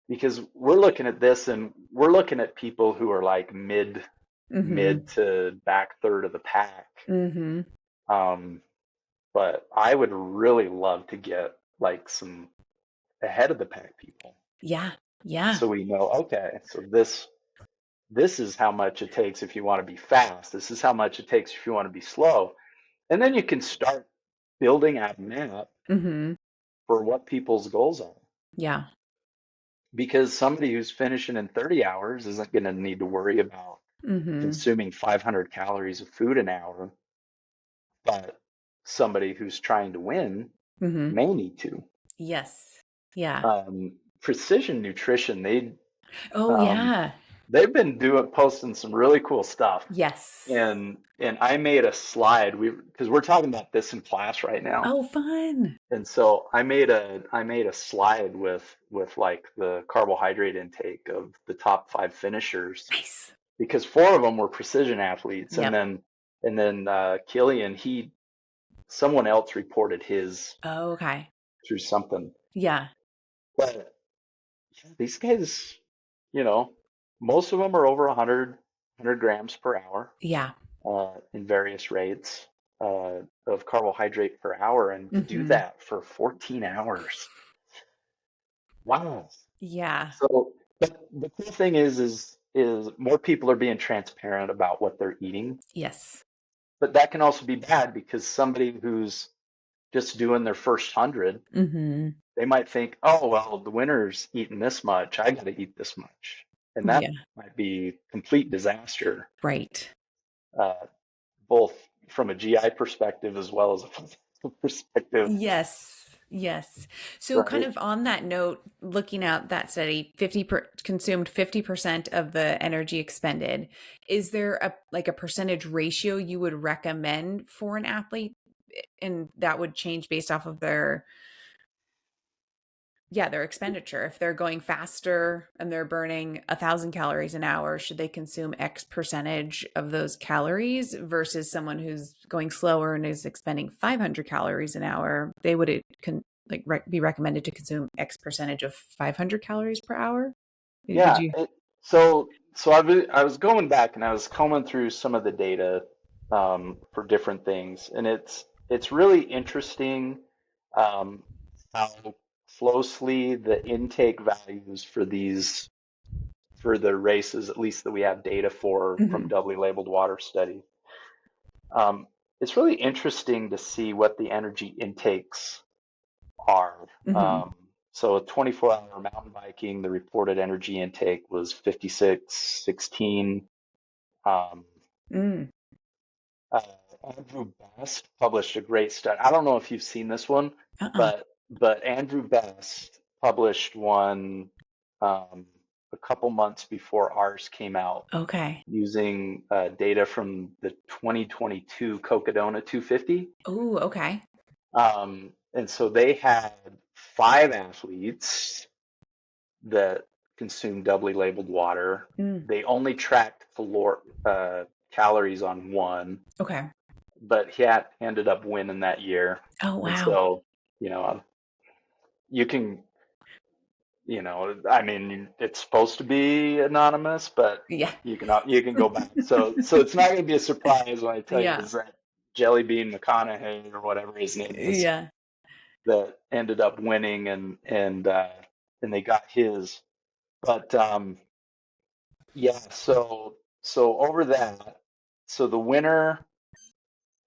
because we're looking at this and we're looking at people who are like mid Mhm. to back third of the pack. Mhm. Um, but I would really love to get like some ahead of the pack people, Yeah. Yeah. so we know, okay, so this is how much it takes if you want to be fast. This is how much it takes if you want to be slow. And then you can start building out a map Mhm. for what people's goals are. Yeah. Because somebody who's finishing in 30 hours isn't going to need to worry about Mhm. consuming 500 calories of food an hour, but somebody who's trying to win Mhm. may need to. Yes. Yeah. Precision Nutrition, Oh, um, yeah. they've been posting some really cool stuff, Yes. and I made a slide. Because we're talking about this in class right now, Oh, fun. and so I made a slide with like the carbohydrate intake of the top 5 finishers, Nice. because 4 of them were precision athletes, and Yep. then Killian, someone else reported his Oh, okay. through something. Yeah. But these guys, you know, most of them are over 100 grams per hour, Yeah. in various rates of carbohydrate per hour, and to do Mhm. that for 14 hours. Wow. Yeah. So, but the cool thing is more people are being transparent about what they're eating, Yes. but that can also be bad, because somebody who's just doing their first 100, Mhm. they might think, oh, well, the winner's eating this much, I got to eat this much. And that Yeah. might be complete disaster, Right. uh, both from a GI perspective as well as a physical perspective, Yes. Yes. So kind right? of on that note, looking at that study, consumed 50% of the energy expended. Is there a like a percentage ratio you would recommend for an athlete? And that would change based off of their expenditure. If they're going faster and they're burning 1,000 calories an hour, should they consume X percentage of those calories versus someone who's going slower and is expending 500 calories an hour? They would be recommended to consume X percentage of 500 calories per hour. Would Yeah. you? So I was going back and I was combing through some of the data, for different things, and it's really interesting, um, how closely the intake values for the races, at least that we have data for from Mhm. doubly labeled water study. Um, it's really interesting to see what the energy intakes are. Mhm. So a 24-hour mountain biking, the reported energy intake was 5616. Um, Mm. uh, Andrew Best published a great study. I don't know if you've seen this one, Uh-uh. but Andrew Best published one, um, a couple months before ours came out, Okay. using data from the 2022 Cocodona 250. Oh, okay. And so they had 5 athletes that consumed doubly labeled water. Mm. They only tracked calories on one, Okay. but ended up winning that year. Oh, And wow. so, you can, I mean, it's supposed to be anonymous, but Yeah. you can go back. So it's not going to be a surprise when I tell you Yeah. is that Jelly Bean McConaughey, or whatever his name is, Yeah. that ended up winning, and they got his. But yeah, so over that, so the winner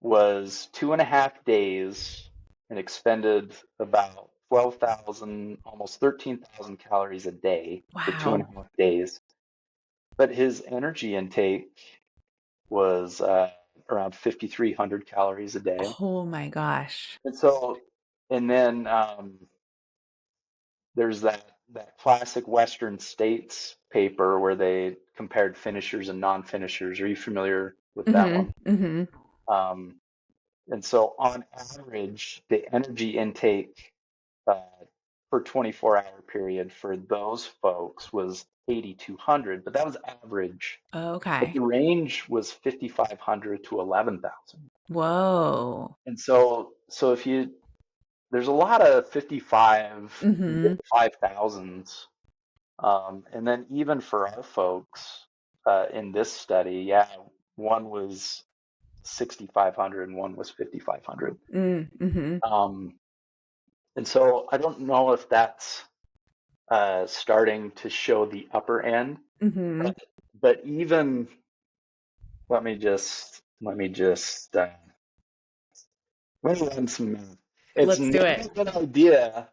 was 2.5 days and expended about 12,000, almost 13,000 calories a day for two and Wow. a half days. But his energy intake was around 5,300 calories a day. Oh my gosh. And so, and then there's that classic Western States paper where they compared finishers and non-finishers. Are you familiar with that Mm-hmm. one? Mm-hmm. Um, and so, on average, the energy intake uh, per 24-hour period for those folks was 8,200, but that was average. But Okay. the range was 5,500 to 11,000. Whoa. And so if you there's a lot of 55 Mm-hmm. 5,000s. And then even for our folks in this study, yeah, one was 6,500 and one was 5,500. Mm-hmm. Um, and so I don't know if that's starting to show the upper end, Mm-hmm. but even let me just let me run some math. It's Let's do never it a good idea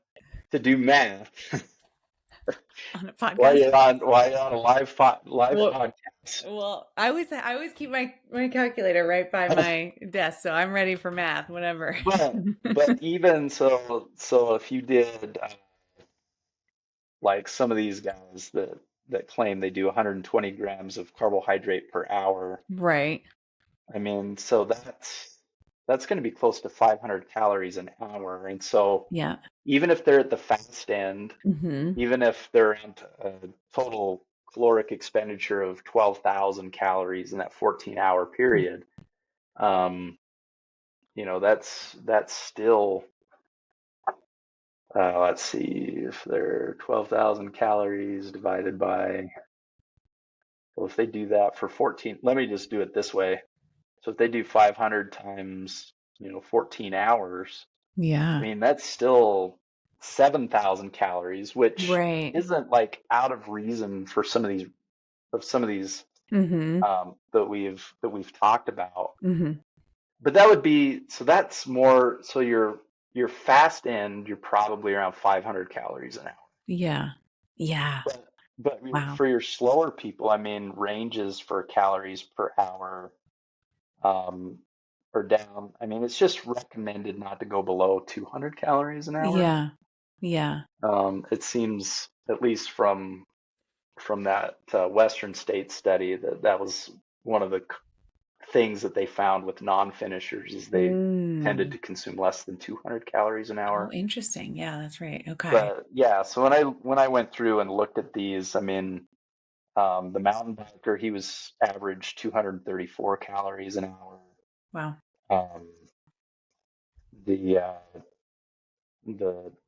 to do math on a while podcast. you're on a live Well, podcast. I always keep my calculator right by my desk, so I'm ready for math whenever. But even so if you did like some of these guys that claim they do 120 grams of carbohydrate per hour, Right. I mean, so that's going to be close to 500 calories an hour. And so Yeah. even if they're at the fast end, Mm-hmm. even if they're at a total caloric expenditure of 12,000 calories in that 14-hour period, um, that's still let's see if they're 12,000 calories divided by, well, if they do that for 14, let me just do it this way. So if they do 500 times, 14 hours, I Yeah. mean, that's still 7,000 calories, which Right. isn't like out of reason for some of these Mm-hmm. that we've talked about. Mm-hmm. But that would be, so that's more, so your fast end, you're probably around 500 calories an hour. Yeah. Yeah. But Wow. for your slower people, I mean, ranges for calories per hour um, are down. I mean, it's just recommended not to go below 200 calories an hour. Yeah. Yeah. It seems, at least from that Western state study, that was one of the things that they found with non-finishers is they tended Mm. to consume less than 200 calories an Oh, hour. interesting. Yeah, that's right. Okay. But yeah, so when I went through and looked at these, I mean, the mountain biker, he was average 234 calories an hour. Wow. Um, the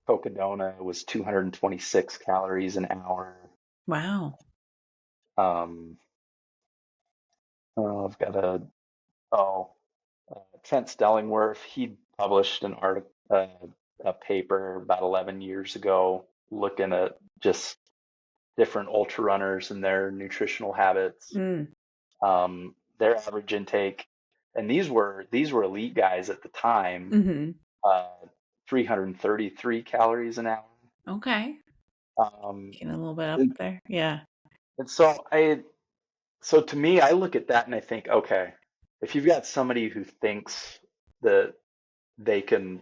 Cocodona was 226 calories an hour. Wow. Um, I've got oh, Trent Stellingwerff, he published an article, a paper about 11 years ago looking at just different ultra runners and their nutritional habits, Mm. their average intake, and these were elite guys at the time, Mm-hmm. uh, 333 calories an hour. Okay. Um, Getting a little bit up and, there. Yeah. and so to me, I look at that and I think, okay, if you've got somebody who thinks that they can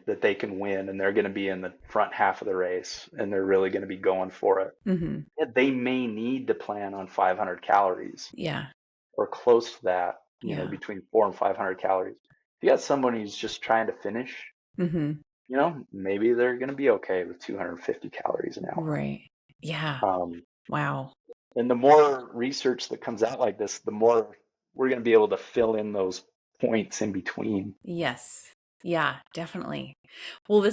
win and they're going to be in the front half of the race and they're really going to be going for it, Mm-hmm. yeah, they may need to plan on 500 calories Yeah. or close to that, Yeah. between 4 and 500 calories. If you got someone who's just trying to finish, Mm-hmm. maybe they're going to be okay with 250 calories an hour. Right. Yeah. Um, Wow. and the more research that comes out like this, the more we're going to be able to fill in those points in between. Yes. Yeah, definitely. Well,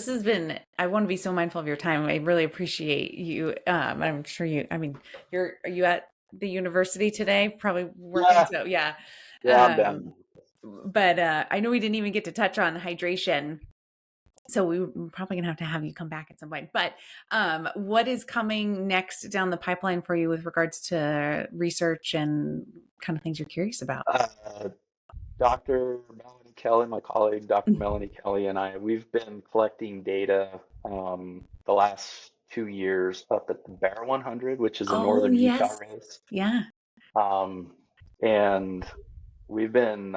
I want to be so mindful of your time. I really appreciate you. I'm sure I mean, are you at the university today? Probably working. Yeah, So yeah. yeah, I'm down. But I know we didn't even get to touch on hydration. So we're probably gonna have to have you come back at some point. But what is coming next down the pipeline for you with regards to research and kind of things you're curious about? Dr. Melanie Kelly, my colleague, Dr. Melanie Kelly, and I, we've been collecting data the last 2 years up at the Bear 100, which is a Oh, northern Utah yes. race. Yeah. Um, and we've been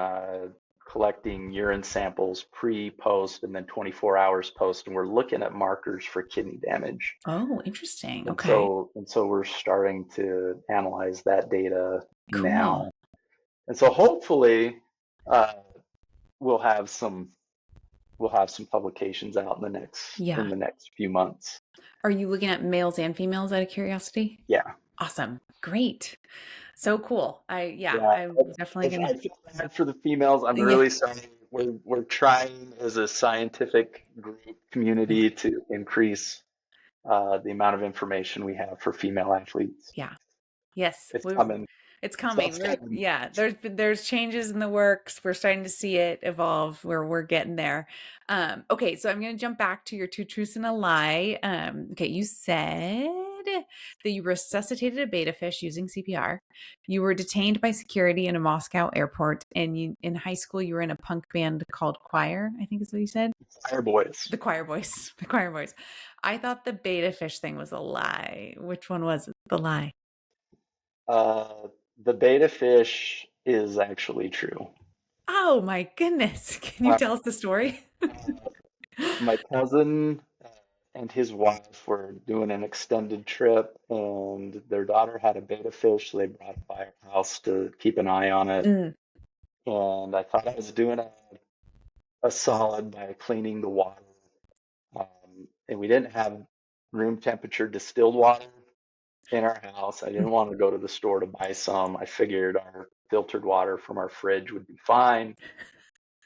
collecting urine samples pre, post, and then 24 hours post, and we're looking at markers for kidney damage. Oh, interesting. And Okay. so we're starting to analyze that data Cool. now. And so hopefully uh, we'll have some publications out in Yeah. the next few months. Are you looking at males and females out of curiosity? Yeah. Awesome. Great. So cool. Yeah, I'm definitely I gonna, feel bad for the females. I'm yeah, really sorry. We're trying as a scientific group community to increase the amount of information we have for female athletes. yeah. Yes, It's coming. it's Stuff's coming. coming. There's changes in the works. We're starting to see it evolve. We're getting there. Okay, so I'm going to jump back to your two truths and a lie. Okay, you said that you resuscitated a beta fish using CPR. You were detained by security in a Moscow airport, and you in high school you were in a punk band called Choir. I think is what you said. Fire boys. The Choir Boys. The Choir Boys. I thought the beta fish thing was a lie. Which one was it? The lie? Uh, the beta fish is actually true. Oh my goodness. Can you Uh, tell us the story? uh, my cousin and his wife were doing an extended trip, and their daughter had a beta fish. So they brought it by our house to keep an eye on it. Mm. And I thought I was doing a solid by cleaning the water. And we didn't have room temperature distilled water in our house. I didn't want to go to the store to buy some. I figured our filtered water from our fridge would be fine.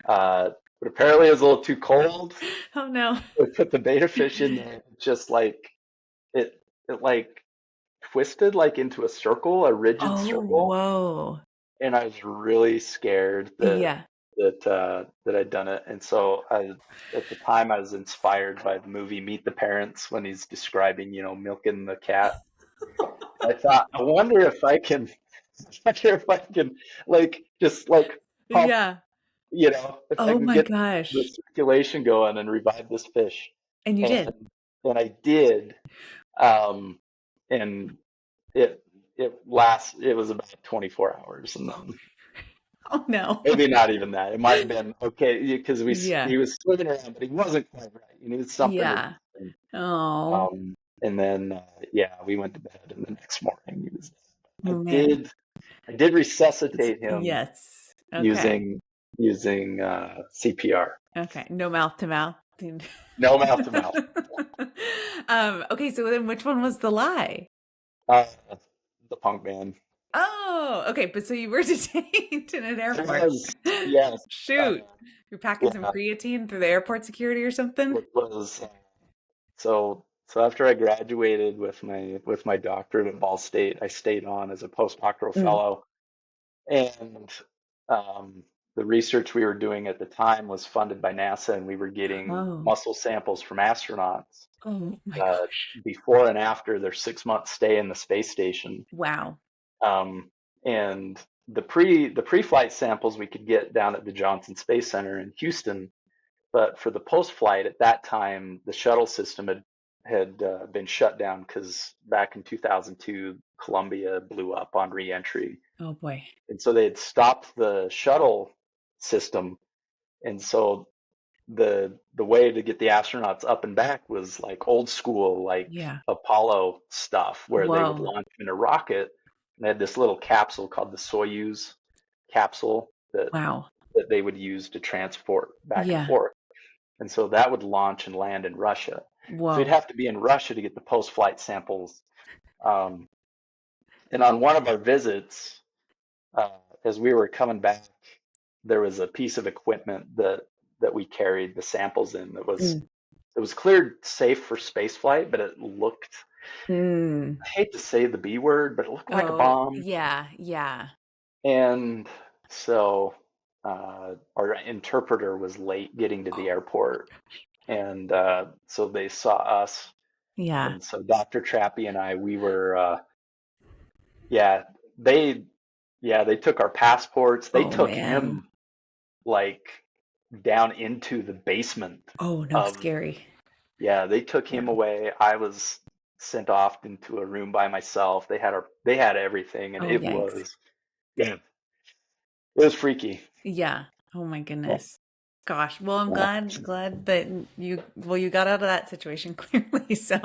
But apparently it was a little too cold. Oh no. We put the beta fish in there, just like it like twisted like into a circle, a rigid Oh, circle, whoa. and I was really scared Yeah. that I'd done it. And so at the time I was inspired by the movie Meet the Parents when he's describing, milking the cat. I thought, I wonder if I can like just like pump, Yeah. if I Oh can my get the gosh. circulation going and revive this fish. And you And did. and I did. Um, and it it was about 24 hours, and then Oh no. maybe not even that. It might have been okay because Yeah. he was swimming around, but he wasn't quite right. He needed something to. Yeah. Oh, And then yeah, we went to bed, and the next morning he was dead. oh man. I did resuscitate him Yes. Okay. using CPR. Okay. No mouth to mouth. No mouth to mouth. Okay, so then which one was the lie? Uh, the punk band. Oh, okay. But so you were detained in an It airport. was, yes. Shoot. You're packing some Yeah, creatine through the airport security or something? it was. So after I graduated with my doctorate at Ball State, I stayed on as a postdoctoral Mm. fellow, and the research we were doing at the time was funded by NASA, and we were getting Oh. muscle samples from astronauts Oh my uh, gosh. before and after their 6 month stay in the space station. Wow. And the pre-flight samples we could get down at the Johnson Space Center in Houston, but for the post-flight at that time, the shuttle system had been shut down because back in 2002, Columbia blew up on reentry, Oh boy. and so they had stopped the shuttle system, and so the way to get the astronauts up and back was like old school, like Yeah. Apollo stuff, where they would Whoa. launch in a rocket. And they had this little capsule called the Soyuz capsule Wow. that they would use to transport back and Yeah. forth. And so that would launch and land in Russia. So you'd Whoa. have to be in Russia to get the post-flight samples. Um, and on one of our visits, uh, as we were coming back, there was a piece of equipment that we carried the samples in that was Mm. it was cleared safe for spaceflight, but it looked, Mm. I hate to say the B word, but it looked like a Oh, bomb. yeah. Yeah. And so our interpreter was late getting to the Oh, airport. And so they saw us. yeah. And so Dr. Trappy and I, we were, yeah, they, they took our passports. They Oh took man. him like down into the basement Oh no, of, scary. yeah, they took Yeah. him away. I was sent off into a room by myself. They had everything, and Oh, yikes. yeah, it was freaky. Yeah. Oh my Yeah. goodness. Gosh. Well, I'm Yeah. glad that you got out of that situation clearly. So,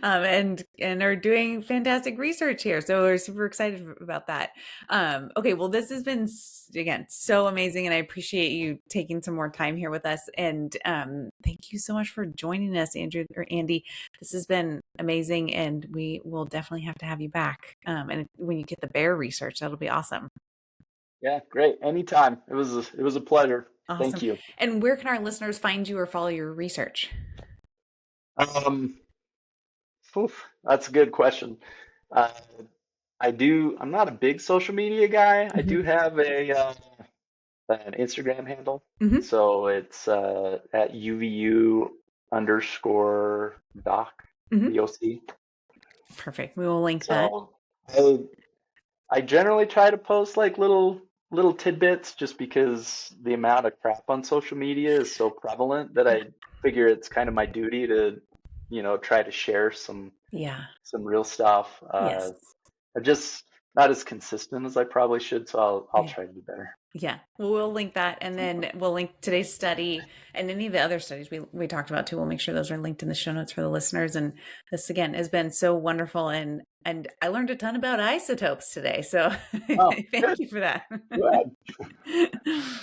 and are doing fantastic research here. So we're super excited about that. Okay. Well, this has been again so amazing, and I appreciate you taking some more time here with us. And thank you so much for joining us, Andrew or Andy. This has been amazing, and we will definitely have to have you back. And when you get the bear research, that'll be awesome. Yeah, great. Anytime. It was a pleasure. Thank Awesome. you. And where can our listeners find you or follow your research? Um, that's a good question. Uh, I'm not a big social media guy. I Hmm. do have an Instagram handle. Hmm. So it's at UVU underscore doc, Hmm. DOC. Perfect. We will link that. So I I generally try to post like little tidbits just because the amount of crap on social media is so prevalent that Yeah. I figure it's kind of my duty to, try to share Yeah. some real stuff. Yes. I'm just not as consistent as I probably should, so I'll Yeah. try to do better. Yeah. Well, we'll link that, and then we'll link today's study and any of the other studies we talked about too. We'll make sure those are linked in the show notes for the listeners. And this again has been so wonderful, and I learned a ton about isotopes today. So Oh, thank good. you for that. Good.